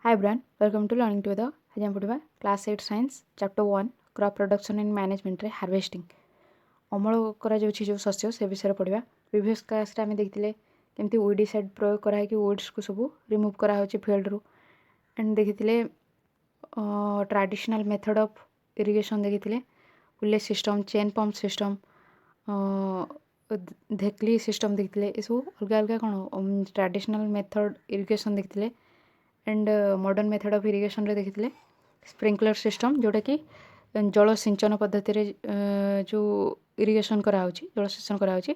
Hi everyone, welcome to Learning Together. आज हम पढ़ा class 8 science chapter 1 crop production and management रे harvesting अमल करा जाउछि जो शस्य से विषय पढ़ा प्रीवियस क्लास रे हम देखिले केमती ओडिसाइड प्रयोग करा है कि ओड्स को सब रिमूव करा होछि फील्ड रू एंड देखिले ट्रेडिशनल मेथड ऑफ इरिगेशन देखिले पुले सिस्टम चेन पंप सिस्टम धेकली सिस्टम देखिले ए सब अलग अलग कोन ट्रेडिशनल मेथड इरिगेशन देखिले and modern method of irrigation रे देखिले स्प्रिंकलर सिस्टम जोटा कि जल सिंचन पद्धति रे जो इरिगेशन करा होची जल सिंचन करा होची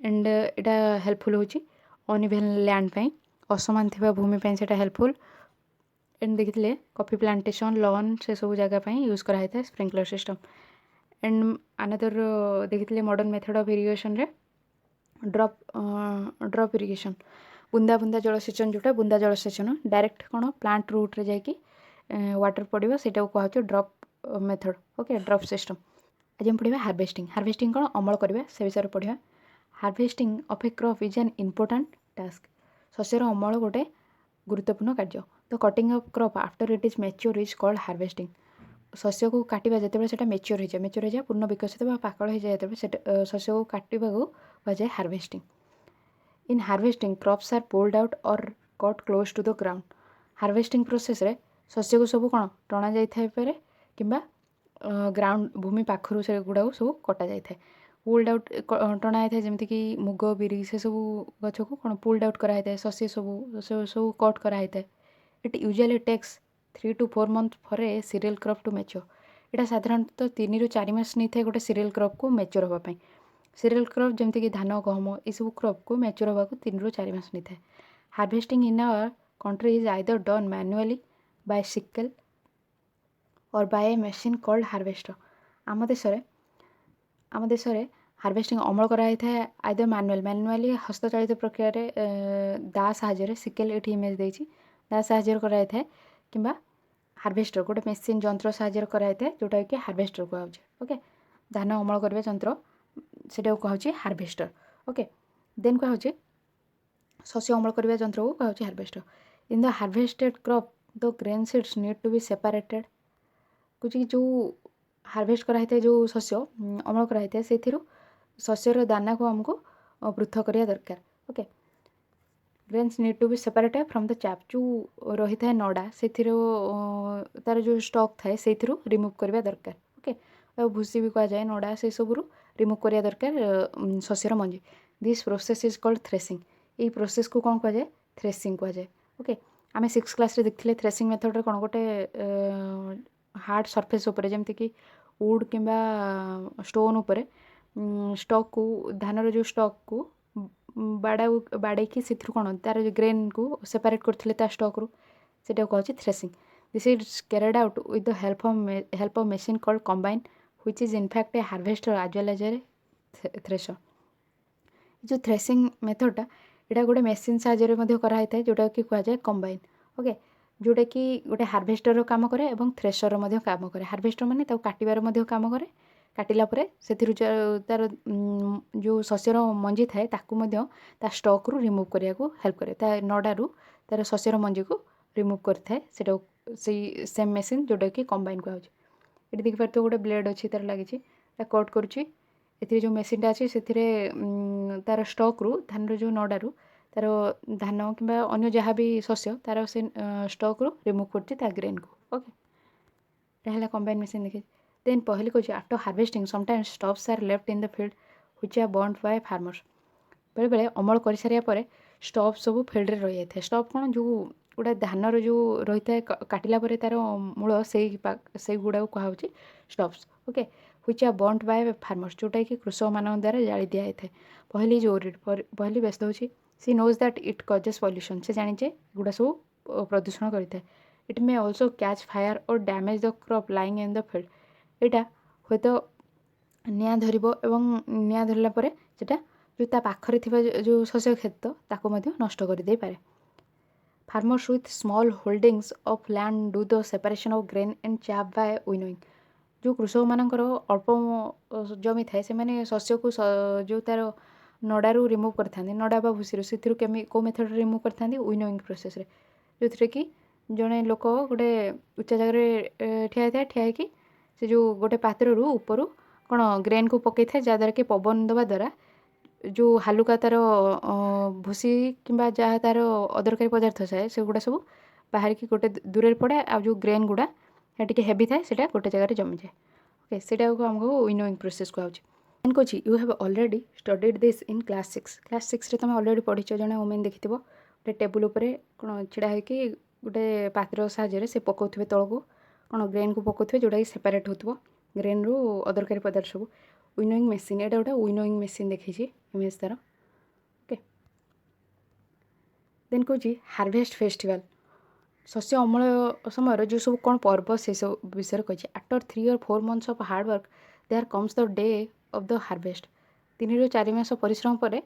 एंड एटा हेल्पफुल होची अनइवन लैंड पई असमान थिबा भूमि पई सेटा हेल्पफुल एंड देखिले कॉफी प्लांटेशन लॉन से सब जगह पई यूज करा होता है स्प्रिंकलर सिस्टम एंड अनदर देखिले मॉडर्न मेथड ऑफ इरिगेशन रे ड्रॉप इरिगेशन बुंदा बुंदा जलसेचन जोटा बुंदा जलसेचन डायरेक्ट कौन प्लांट रूट रे जाकि वाटर पड़ो से कहते drop method okay drop system आज हम पढ़ा हार्वेस्टिंग हार्वेस्टिंग कौन अमल करवा से विषय पढ़ा harvesting of a crop is an important task शस्यर अमल गोटे गुरुत्वपूर्ण कार्य the cutting of crop after it is mature is called harvesting शस्य को काटिबा जते से मैच्योर हो जाए पूर्ण विकसित पाकल हो जाए शस्य को काटिबा को कहुए harvesting in harvesting crops are pulled out और cut close to the ground harvesting process रे शस्य को सब कौन टणा जाए किंबा ग्राउंड भूमि पाखर से गुड़ा सब कटा जाए पुल्ड आउट टणा जाए जमीक मुग बिरी से सब गछ को कौन पुल्ड आउट कराए शस्य सब कट कराए it usually takes 3 to 4 months for a cereal crop to mature यहाँ साधारणतः 3 ରୁ 4 मास नहीं था गोटे सीरियल क्रॉप को मैच्योर होगापाई सीरियल क्रॉप जमीक धान गहम यू क्रॉप को मैच्योर होगा 3 ରୁ 4 मास नहीं था harvesting in our country is either done manually by sickle or by a machine called harvester आम देश हार्वेस्टिंग अमल कराई था आइदर मैनुअली हस्तचालित प्रक्रिया दा साहाय्य सिकल ये इमेज देती दा साहाय्य कराई था कि हार्वेस्टर गोटे मेसीन जंत्र साहाय्य कराई था जोटा कि हार्वेस्टर कहुए ओके धान अमल करवा जंत्र से कहुचे हार्वेस्टर ओके देन कहुचे शस्य अमल करवा जंत्र को कहुचे harvester in the harvested crop the grain seeds need to be separated कुछ जो हार्वेस्ट कराई था जो शस्य अमल कराई था से शस्यर दाना को आमको पृथक करिया दरकार okay grains need to be separated from the chaff जो रही था नड़ा से तार जो स्टॉक थाए से रिमूव करवा दरकार ओके भूसी भी कहुए नड़ा से सबू रिमूव करिया दरकार शस्यर मंजी this process is called threshing ये प्रोसेस को कौन कहुए थ्रेसिंग कहुए ओके आम 6th क्लास रे देखिले थ्रेसिंग मेथड रे कौन गोटे हार्ड सरफेस उपर जमीक वुड किंबा स्टोन उपर स्टॉक को धानर जो स्टॉक को बाड़े से कौन तार ग्रेन को सेपरेट करते स्टॉक रू से कहूँ threshing this is carried out with the help of machine called combine which is in fact a harvester as well as a thresher जो थ्रेसिंग मेथडटा यहाँ गोटे मेसीन साहाय्य कराई था जोटा कि कहुए कंबाइन ओके जोटा कि गोटे हार्वेस्टर काम करे और थ्रेशर काम करे हार्वेस्टर माने काटिबार काम करे काटिला परे से तार जो शस्यर मंजी थाए ता स्टॉक रू रिमूव करने को हेल्प करे ता नडारू तार शस्यर मंजी को रिमूव करता है से सेम मेसीन जोटा कि कंबाइन कहूँ ये देखिए गोटे ब्लेड अच्छी तार लगी कट करुच्ची ए जो मेसीनटा अच्छी से तार स्टॉक रू धान जो नडारू तार धान कि अन्य जहाँ भी शस्य तार से स्टॉक रू रिमूव कर ग्रेन को ओके है कंबाइन मेसीन देखिए देन पहले कौन after harvesting sometimes stubbles are left in the field which are burned by farmers बेले बेले अमल कर सारे स्टॉप सब फील्ड रे रही जाए स्टॉप कौन जो गोटे धानर जो रही है काटिला तार मूल से गुड़ा कहुच्छी stops okay which are burned by farmers जोटा कि कृषक मान द्वारा जाली दिया है पहली जो पहली व्यस्त होची सी नोज दैट इट कजेस पॉल्यूशन से जाने गुड़ा सब प्रदूषण करता है it may also catch fire और damage the crop lying in the field यहाँ हे तो निआ धर निआ धरला सेटा जो ता पाखरे थिबा जो शस्य क्षेत्र ताको मध्य नष्ट कर दे पारे farmers with small holdings of land do the separation of grain and chaff by winnowing जो कृषक मानकर अल्प जमी थाए से शस्य को जो तार नडारू रिमूव करते नडा बा भूसी से कौ मेथड रिमूव करते विनोइंग प्रोसेस जो कि ଜଣେ ଲୋକ ଗୋଟେ ଉଚ୍ଚା ଜାଗାରେ ଠିଆ ହେଇଥାଏ। ଠିଆ ହେଇକି ସେ ଯେଉଁ ଗୋଟେ ପାତ୍ରରୁ ଉପରୁ କ'ଣ ଗ୍ରେନ୍କୁ ପକାଇଥାଏ, ଯାହାଦ୍ୱାରା କି ପବନ ଦେବା ଦ୍ୱାରା ଯେଉଁ ହାଲୁକା ତା'ର ଭୁସି କିମ୍ବା ଯାହା ତା'ର ଅଦରକାରୀ ପଦାର୍ଥ ଥାଏ ସେଗୁଡ଼ା ସବୁ ବାହାରିକି ଗୋଟେ ଦୂରରେ ପଡ଼େ। ଆଉ ଯେଉଁ ଗ୍ରେନ୍ ଗୁଡ଼ା ସେଇଟା ଟିକେ ହେଭି ଥାଏ, ସେଇଟା ଗୋଟେ ଜାଗାରେ ଜମିଯାଏ। ଓକେ, ସେଇଟାକୁ ଆମକୁ ୱିନୋଇଂ ପ୍ରୋସେସ୍ କୁହାଯାଉଛି। ଦେନ୍ କହୁଛି you have already studied this in class 6। Class 6ରେ ତୁମେ ଅଲରେଡ଼ି ପଢ଼ିଛ। ଜଣେ ଓମେନ୍ ଦେଖିଥିବ ଗୋଟେ ଟେବୁଲ୍ ଉପରେ କ'ଣ ଛିଡ଼ା ହେଇକି ଗୋଟେ ପାତ୍ର ସାହାଯ୍ୟରେ ସେ ପକାଉଥିବେ ତଳକୁ କ'ଣ ଗ୍ରେନ୍କୁ ପକାଉଥିବେ, ଯେଉଁଟାକି ସେପାରେଟ୍ ହେଉଥିବ ଗ୍ରେନ୍ରୁ ଅଦରକାରୀ ପଦାର୍ଥ ସବୁ। ୱିନୋଇଂ ମେସିନ୍, ଏଇଟା ଗୋଟେ ୱିନୋଇଂ ମେସିନ୍ ଦେଖେଇଛି ଇମେଜ୍ ତା'ର। ଓକେ, ଦେନ୍ କହୁଛି ହାର୍ଭେଷ୍ଟ ଫେଷ୍ଟିଭାଲ୍। ଶସ୍ୟ ଅମଳ ସମୟର ଯେଉଁ ସବୁ କ'ଣ ପର୍ବ ସେସବୁ ବିଷୟରେ କହିଛି। After 3 or 4 months of hard work there comes the day of the harvest. 3ରୁ 4 ମାସ ପରିଶ୍ରମ ପରେ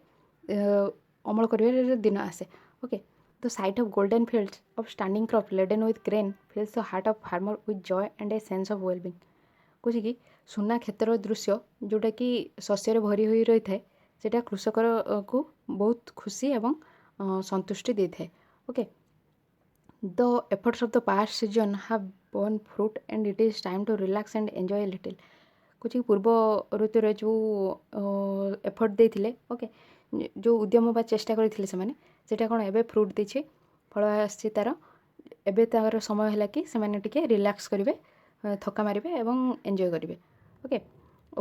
ଅମଳ କରିବାର ଦିନ ଆସେ। Okay, the sight of golden fields of standing crop laden with grain fills the heart of farmer with joy and a sense of wellbeing. କହୁଛି କି ସୁନା କ୍ଷେତ୍ର ଦୃଶ୍ୟ ଯେଉଁଟାକି ଶସ୍ୟରେ ଭରି ହୋଇ ରହିଥାଏ, ସେଇଟା କୃଷକକୁ ବହୁତ ଖୁସି ଏବଂ ସନ୍ତୁଷ୍ଟି ଦେଇଥାଏ। Okay, the efforts of the past season have borne fruit and it is time to relax and enjoy a little. କହୁଛି ପୂର୍ବ ଋତୁରେ ଯେଉଁ ଏଫର୍ଟ ଦେଇଥିଲେ, ଓକେ, ଯେଉଁ ଉଦ୍ୟମ ବା ଚେଷ୍ଟା କରିଥିଲେ ସେମାନେ, ସେଇଟା କ'ଣ ଏବେ ଫ୍ରୁଟ୍ ଦେଇଛି, ଫଳ ଆସିଛି ତା'ର। ଏବେ ତା'ର ସମୟ ହେଲା କି ସେମାନେ ଟିକେ ରିଲାକ୍ସ କରିବେ, ଥକା ମାରିବେ ଏବଂ ଏନ୍ଜୟ କରିବେ। ଓକେ,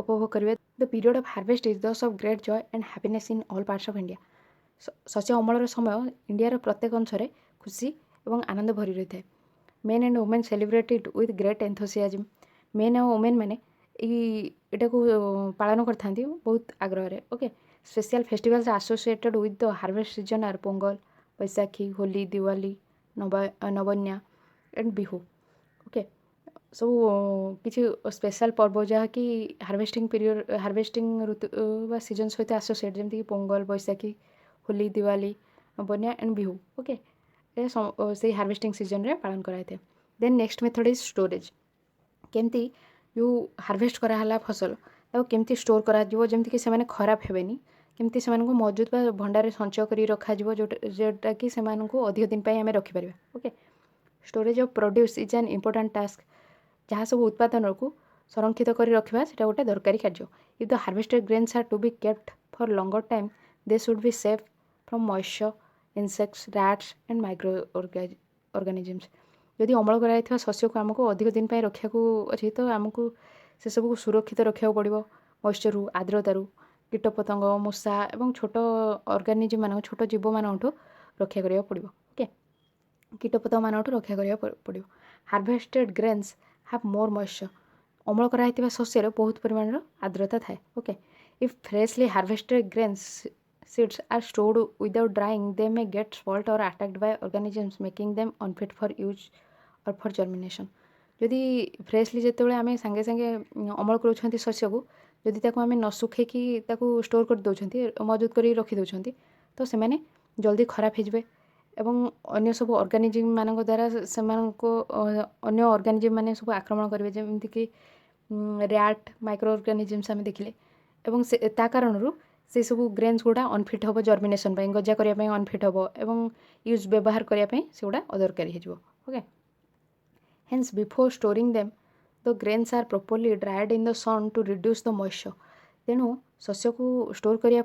ଉପଭୋଗ କରିବେ। The period of harvest is thus of great joy and happiness in all parts of India. ଶସ୍ୟ ଅମଳର ସମୟ ଇଣ୍ଡିଆର ପ୍ରତ୍ୟେକ ଅଂଶରେ ଖୁସି ଏବଂ ଆନନ୍ଦ ଭରି ରହିଥାଏ। Men and women celebrate it with great enthusiasm. Men ଆଉ ଓମେନ୍ ମାନେ ଏଇଟାକୁ ପାଳନ କରିଥାନ୍ତି ବହୁତ ଆଗ୍ରହରେ। Okay, special festivals associated with the harvest season are Pongal, Baisakhi, Holi, Diwali, Nabanna and Bihu. Okay, ସବୁ କିଛି ସ୍ପେଶାଲ୍ ପର୍ବ ଯାହାକି ହାର୍ଭେଷ୍ଟିଂ ଋତୁ ବା ସିଜନ୍ ସହିତ ଆସୋସିଏଟ୍, ଯେମିତିକି ପୋଙ୍ଗଲ, ବୈଶାଖୀ, ହୋଲି, ଦିୱାଲି, ନବନ୍ୟା ଆଣ୍ଡ ବିହୁ। ଓକେ, ସେଇ ହାର୍ଭେଷ୍ଟିଂ ସିଜନ୍ରେ ପାଳନ କରାଯାଇଥାଏ। ଦେନ୍ ନେକ୍ସଟ ମେଥଡ଼ ଇଜ୍ ଷ୍ଟୋରେଜ୍। କେମିତି ଯେଉଁ ହାର୍ଭେଷ୍ଟ କରାହେଲା ଫସଲ ତାକୁ କେମିତି ଷ୍ଟୋର୍ କରାଯିବ ଯେମିତିକି ସେମାନେ ଖରାପ ହେବେନି, କେମିତି ସେମାନଙ୍କୁ ମଜୁଦ ବା ଭଣ୍ଡାରରେ ସଞ୍ଚୟ କରି ରଖାଯିବ, ଯେଉଁଟାକି ସେମାନଙ୍କୁ ଅଧିକ ଦିନ ପାଇଁ ଆମେ ରଖିପାରିବା। Okay, storage of produce is an important task. ଯାହା ସବୁ ଉତ୍ପାଦନକୁ ସଂରକ୍ଷିତ କରି ରଖିବା ସେଇଟା ଗୋଟେ ଦରକାରୀ କାର୍ଯ୍ୟ। If the harvested grains are to be kept for longer time they should be safe from moisture, insects, rats and microorganisms. ଯଦି ଅମଳ କରାଯାଇଥିବା ଶସ୍ୟକୁ ଆମକୁ ଅଧିକ ଦିନ ପାଇଁ ରଖିବାକୁ ଅଛି, ତ ଆମକୁ ସେସବୁକୁ ସୁରକ୍ଷିତ ରଖିବାକୁ ପଡ଼ିବ। ମଏଶ୍ଚରରୁ, ଆର୍ଦ୍ରତାରୁ, କୀଟପତଙ୍ଗ, ମୂଷା ଏବଂ ଛୋଟ ଅର୍ଗାନିଜମ୍ ଛୋଟ ଜୀବମାନଙ୍କଠୁ ରକ୍ଷା କରିବାକୁ ପଡ଼ିବ। ଓକେ, କୀଟପତଙ୍ଗମାନଙ୍କଠୁ ରକ୍ଷା କରିବାକୁ ପଡ଼ିବ। Harvested grains have more moisture. ଅମଳ କରାଯାଇଥିବା ଶସ୍ୟରେ ବହୁତ ପରିମାଣର ଆର୍ଦ୍ରତା ଥାଏ। Okay, if freshly harvested grains seeds are stored without drying, they may get spoiled or attacked by organisms, making them unfit for use or for germination. ଯଦି ଫ୍ରେଶଲି ଯେତେବେଳେ ଆମେ ସାଙ୍ଗେ ସାଙ୍ଗେ ଅମଳ କରୁଛନ୍ତି ଶସ୍ୟକୁ, ଯଦି ତାକୁ ଆମେ ନ ଶୁଖେଇକି ତାକୁ ଷ୍ଟୋର୍ କରିଦେଉଛନ୍ତି, ମଜୁଦ କରି ରଖିଦେଉଛନ୍ତି, ତ ସେମାନେ ଜଲ୍ଦି ଖରାପ ହେଇଯିବେ ଏବଂ ଅନ୍ୟ ସବୁ ଅର୍ଗାନିଜିମ୍ ମାନଙ୍କ ଦ୍ୱାରା ସେମାନଙ୍କୁ ଅନ୍ୟ ଅର୍ଗାନିଜିମ୍ ମାନେ ସବୁ ଆକ୍ରମଣ କରିବେ, ଯେମିତିକି ର୍ୟାଟ୍, ମାଇକ୍ରୋ ଅର୍ଗାନିଜିମ୍ସ ଆମେ ଦେଖିଲେ। ଏବଂ ତା କାରଣରୁ ସେସବୁ ଗ୍ରେନ୍ସ ଗୁଡ଼ା ଅନଫିଟ୍ ହେବ ଜର୍ମିନେସନ୍ ପାଇଁ, ଗଜା କରିବା ପାଇଁ ଅନଫିଟ୍ ହେବ ଏବଂ ବ୍ୟବହାର କରିବା ପାଇଁ ସେଗୁଡ଼ା ଅଦରକାରୀ ହେଇଯିବ। Okay, hence before storing them the grains are properly dried in the sun to reduce the moisture. ତେଣୁ ଶସ୍ୟକୁ ଷ୍ଟୋର୍ କରିବା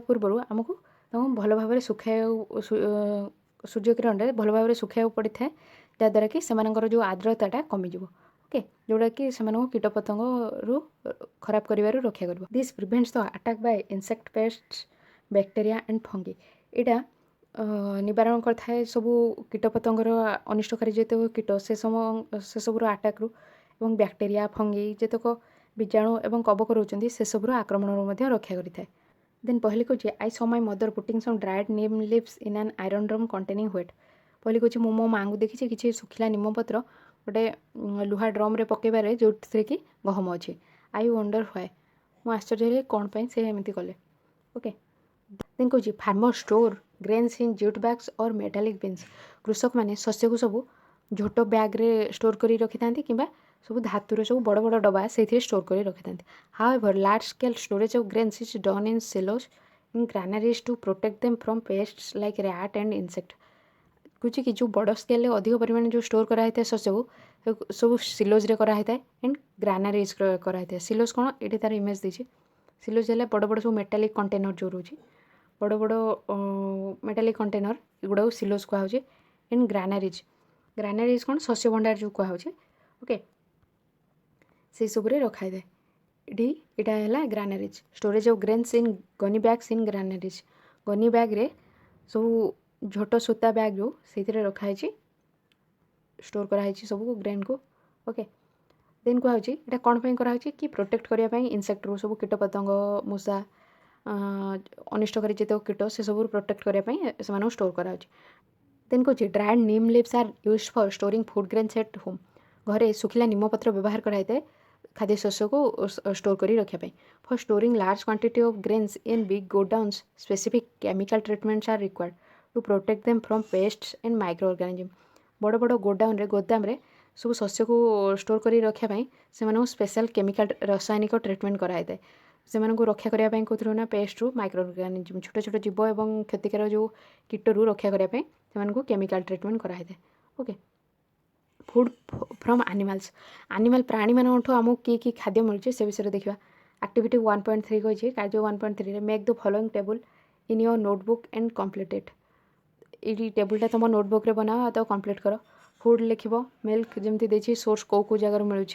ପୂର୍ବରୁ ଆମକୁ ତାଙ୍କୁ ଭଲ ଭାବରେ ସୂର୍ଯ୍ୟକିରଣରେ ଭଲ ଭାବରେ ଶୁଖାଇବାକୁ ପଡ଼ିଥାଏ, ଯାହାଦ୍ୱାରା କି ସେମାନଙ୍କର ଯେଉଁ ଆର୍ଦ୍ରତାଟା କମିଯିବ। ଓକେ, ଯେଉଁଟାକି ସେମାନଙ୍କୁ କୀଟପତଙ୍ଗରୁ ଖରାପ କରିବାରୁ ରକ୍ଷା କରିବ। This prevents the attack by insect, pests, bacteria and fungi. ଏଇଟା ନିବାରଣ କରିଥାଏ ସବୁ କୀଟପତଙ୍ଗର ଅନିଷ୍ଟକାରୀ ଯେତେକ କୀଟ ସେସବୁର ଆଟାକ୍ରୁ ଏବଂ ବ୍ୟାକ୍ଟେରିଆ, ଫଙ୍ଗି ଯେତେକ ବୀଜାଣୁ ଏବଂ କବକ ରହୁଛନ୍ତି ସେସବୁର ଆକ୍ରମଣରୁ ମଧ୍ୟ ରକ୍ଷା କରିଥାଏ। ଦେନ୍ ପହିଲି କହୁଛି I saw my mother putting some dried neem leaves in an iron drum containing wheat. ପହିଲି କହୁଛି ମୁଁ ମୋ ମାଆଙ୍କୁ ଦେଖିଛି କିଛି ଶୁଖିଲା ନିମପତ୍ର ଗୋଟେ ଲୁହା ଡ୍ରମ୍ରେ ପକାଇବାରେ ଯେଉଁଥିରେ କି ଗହମ ଅଛି। I wonder why. ମୁଁ ଆଶ୍ଚର୍ଯ୍ୟ ହେଲି କ'ଣ ପାଇଁ ସେ ଏମିତି କଲେ। ଓକେ, ଦେନ୍ କହୁଛି farmer store grains in jute bags or metallic bins. କୃଷକମାନେ ଶସ୍ୟକୁ ସବୁ ଝୋଟ ବ୍ୟାଗ୍ରେ ଷ୍ଟୋର୍ କରି ରଖିଥାନ୍ତି କିମ୍ବା ସବୁ ଧାତୁର ସବୁ ବଡ଼ ବଡ଼ ଡବା ସେଇଥିରେ ଷ୍ଟୋର୍ କରି ରଖିଥାନ୍ତି। However large scale storage of grains is done in silos in granaries to protect them from pests like rat and insect. कौच कि जो बड़ स्केल अधिक परिमाण जो स्टोर कराई था शस्य को सब सिलोज कराई था एंड ग्रानारीज कराई था। सिलोज कौन ये तार इमेज देती सिलोज है बड़ बड़ सब मेटालिक कंटेनर जो रोचे बड़ बड़ मेटालिक कंटेनर एगुड़ा सिलोज कहुचे एंड ग्रानारीज ग्रानारीज कौन शस्य भंडार जो कहुचे ओके से सब रखाई था ये है granaries storage of grains in gunny bags in granaries gunny bag रे सब झोट सूता बैग जो से रखाई स्टोर कराई सब ग्रेन को ओके देन कहूँ यहाँ कौन पर कराई कि प्रोटेक्ट करने इनसेक्ट रू सब कीट पतंग मूषा अनिष्टकारी जित कीट से सब प्रोटेक्ट करने से स्टोर कराई देन कहूँ dried neem leaves are used for storing food grains at home घरे सुखिला निमपत्र व्यवहार कराई खाद्य शस्य को स्टोर कर रखापी for storing large quantity of grains in big godowns specific chemical treatments are required to protect them from pests and micro organisms बड़ बड़ गोडाउन गोदाम सब शस्य को स्टोर कर रखापी से स्पेशल केमिकल रासायनिक ट्रीटमेंट कराई से रक्षा करने कौन ना पेस्ट्रु माइक्रो ऑर्गेनिज्म छोट छोट जीव और क्षतिकर जो कीटरू रक्षा करने से केमिकल ट्रीटमेंट कराई okay food from animals animal प्राणी मानू आमको कि खाद्य मिलूँ से विषय देखा एक्टिविटी 1.3 कही कार्य 1.3 make the following table in your notebook and completed ये टेबुलटा तुम नोटबुक रे बनाओ तो कम्प्लीट कर फूड लिख मिल्क जमी देखिए सोर्स कौ जगार मिलूँ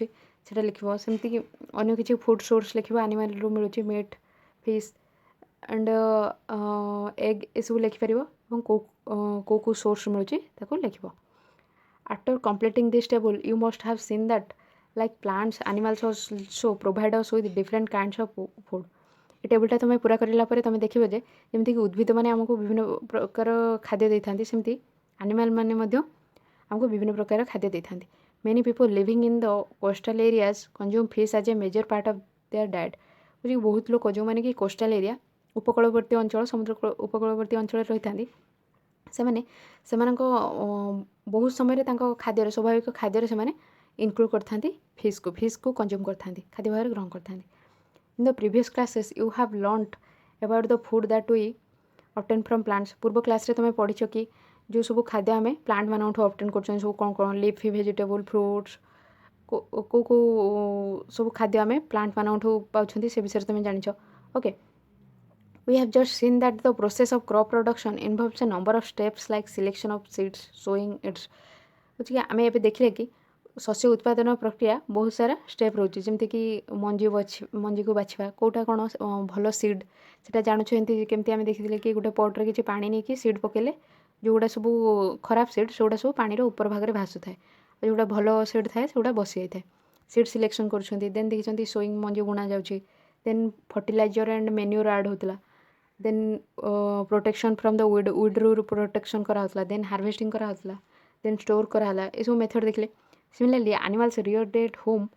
से लिख सेमती अन्य किसी फूड सोर्स लिख एनिमल रू मिलूँ मीट फिश एंड एग ये सब लिखिपर कौ सोर्स मिलूँ लिख after completing this table you must have seen that like plants animals also provide us with different kinds of food ये टेबुलटा तुम पूरा कराला तुम देखिए जे जमीक कि उद्भिद मैंने आमको विभिन्न प्रकार खाद्य दे था सेमती एनिमल मैंने आमको विभिन्न प्रकार खाद्य दे था many people living in the coastal areas consume fish as a major part of their diet बुझे बहुत लोग जो मैंने कि कोस्टल एरिया उपकूलवर्ती अंचल समुद्र उपकूलवर्ती अंचल रही था से बहुत समय खाद्य स्वाभाविक खाद्य से इनक्लूड करते फिश को कंज्यूम करते खाद्य भाव ग्रहण करते in the previous classes you have learned about the food that we obtain from plants पूर्व क्लास रे तुम पढ़ी कि जो सब खाद्य आम प्लांट मान ऑब्टेन कर सब कौन कौन लीफी वेजिटेबल फ्रुट्स को सब खाद्य आम प्लांट मान पाँच से विषय तुम जानिछ okay We have just seen that the process of crop production involves a number of steps like selection of seeds, sowing its बुझे आम ए देखिले कि शस्य उत्पादन प्रक्रिया बहुत सारा स्टेप रोचे जमती कि मंजी को बाछवा कौटा कौन भल सीड से जानते केमती आम देखी कि गोटे पट्रे किसी पा नहीं कि सीड पकेले जोड़ा सब खराब सीड से सब पानी ऊपर भाग में भासु थाए जोड़ा भल सीड थाए से बसी जाए सीड सिलेक्शन कर देन देखिए सोइंग मंजी बुणा जाऊँगी देन फर्टिलाइजर एंड मेन्यूर आड होता then protection from the weed रू प्रोटेक्शन कराला देन हार्वेस्टिंग कराला देन स्टोर कराला ये सब मेथड देखले similarly animals reared at home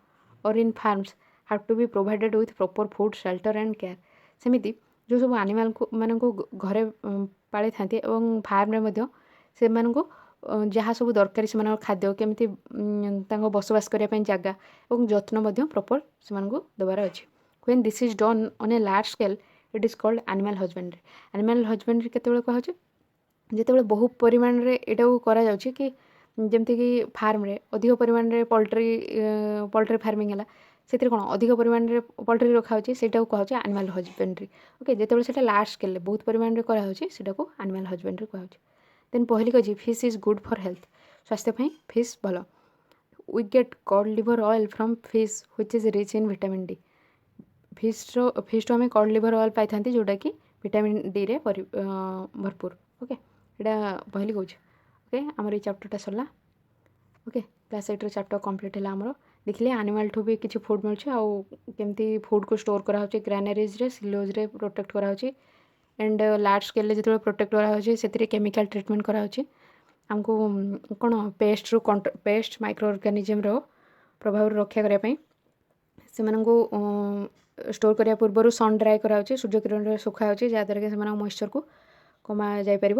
और in farms have to be provided with proper food shelter and care सेमिति जो सब एनिमल को मान को घरे पाली था फार्म से जहाँ सब दरकार से खाद्य केमती बसवास करने जगह और जत्न प्रॉपर से देवार अच्छे when this is done on a large scale it is called animal husbandry केतबेले कहूँ जिते बहु परिमाण रे एटा करा जाउछि कि जमती कि फार्म रे अधिक परिमाण रे पोल्ट्री फार्मिंग है से कौन अधिक परिमाण रे पोल्ट्री रखा होछि सेटा कहूँ एनिमल हजबेंड्री ओके जिते सेटा लार्ज स्केल बहुत परिमाण रे करा होछि सेटा को एनिमल हजबेंड्री कहूँ देन पहली कही fish is good for health स्वास्थ्य फिश भल we get cod liver oil from fish which is rich in vitamin D fish आम कॉड लिवर ऑयल पाई जोटा कि विटामिन डी रे भरपूर ओके यहाँ पहली कौच ओके आमर ये चैप्टरटा सरला ओके क्लास 8 चैप्टर कंप्लीट है आमर देखिए एनिमल ठू भी किसी फूड मिलूँ केमती फूड को स्टोर कराऊँ ग्रानारीज रे सिलोज रे प्रोटेक्ट कराऊँ एंड लार्ज स्केल जो प्रोटेक्ट कराऊँ से केमिकल ट्रीटमेंट कराऊँ आमको कौन पेस्ट माइक्रो ऑर्गेनिज्म प्रभाव रक्षा करने से स्टोर करने पूर्व सन ड्राए कराऊँ सूर्य किरण सुखाऊँ जहाँद्वारा कि मॉइस्चर को कमा जापर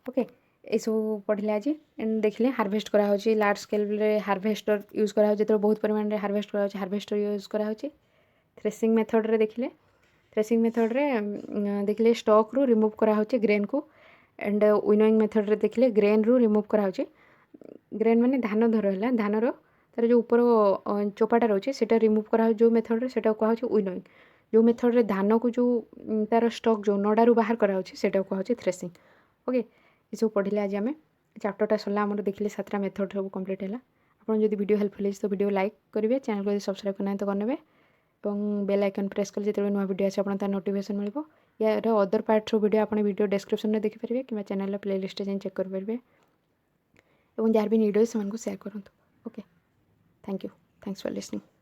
ओके ये सब पढ़ले आज एंड देखिले हार्वेस्ट कराऊँ लार्ज स्केल हार्वेस्टर यूज कराऊँ जो बहुत परिमाण में हार्वेस्ट कराऊँ हार्वेस्टर यूज कराऊँ थ्रेसिंग मेथड रे देखिले थ्रेसिंग मेथड रे देखिले स्टॉक रू रिमूव कराऊँ ग्रेन को एंड विनोइंग मेथड रे देखिले ग्रेन रु रिमूव कराउची ग्रेन माने धान धर है धानर तार जो ऊपर चोपाटा रोचे सेटा रिमूव करा जो मेथड रे सेटा कहा विनोइंग जो मेथड रे धान को जो तार स्टॉक जो नडारू बाहर करा सेटा कहा थ्रेसिंग ओके ये सब पढ़िले आज आम चैप्टरटा सरला आमर देखिले 7टा मेथड सब कंप्लीट है आपन जदि वीडियो हेल्पफुल है तो वीडियो लाइक करेंगे चैनल को सब्सक्राइब करना तो करने और बेल आइकन प्रेस कले जो नुआ वीडियो आसे आपन तार नोटिफिकेशन मिल यार अदर पार्ट्स वीडियो आप वीडियो डिस्क्रिप्शन में देखिपारे कि चैनल प्लेलिस्ट जाए चेक करेंगे और जार भी नीड हो से शेयर करूँ okay thank you thanks for listening.